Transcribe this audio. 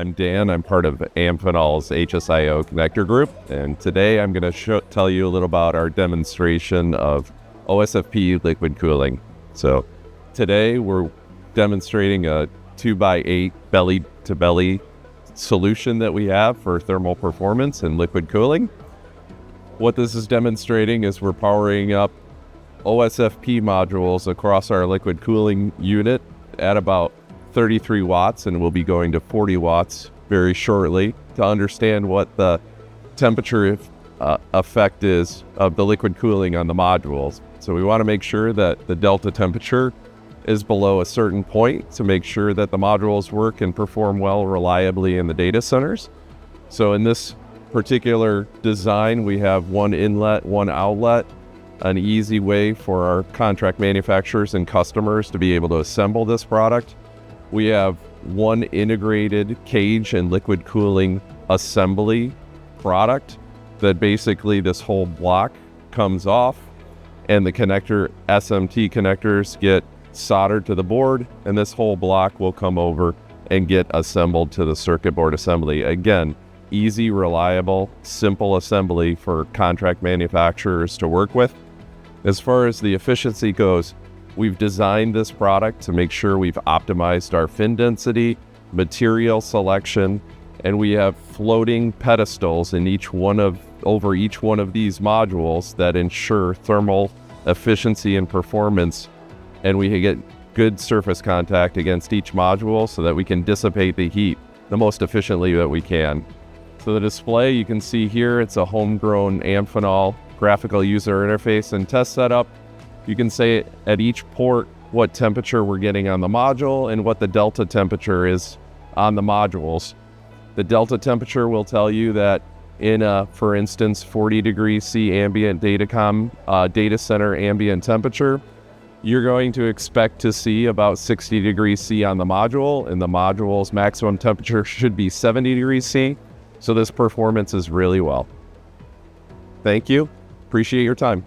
I'm Dan. I'm part of Amphenol's HSIO connector group, and today I'm going to tell you a little about our demonstration of OSFP liquid cooling. So today we're demonstrating a 2x8 belly-to-belly solution that we have for thermal performance and liquid cooling. What this is demonstrating is we're powering up OSFP modules across our liquid cooling unit at about 33 watts, and we'll be going to 40 watts very shortly to understand what the temperature effect is of the liquid cooling on the modules. So we want to make sure that the delta temperature is below a certain point to make sure that the modules work and perform well reliably in the data centers. So in this particular design, we have one inlet, one outlet, an easy way for our contract manufacturers and customers to be able to assemble this product. We have one integrated cage and liquid cooling assembly product that basically this whole block comes off and the SMT connectors get soldered to the board, and this whole block will come over and get assembled to the circuit board assembly. Again, easy, reliable, simple assembly for contract manufacturers to work with. As far as the efficiency goes, we've designed this product to make sure we've optimized our fin density, material selection, and we have floating pedestals in over each one of these modules that ensure thermal efficiency and performance, and we get good surface contact against each module so that we can dissipate the heat the most efficiently that we can. So the display you can see here, it's a homegrown Amphenol graphical user interface and test setup. You can say at each port what temperature we're getting on the module and what the delta temperature is on the modules. The delta temperature will tell you that in a, for instance, 40 degrees C ambient data center ambient temperature, you're going to expect to see about 60 degrees C on the module, and the module's maximum temperature should be 70 degrees C. So this performance is really well. Thank you. Appreciate your time.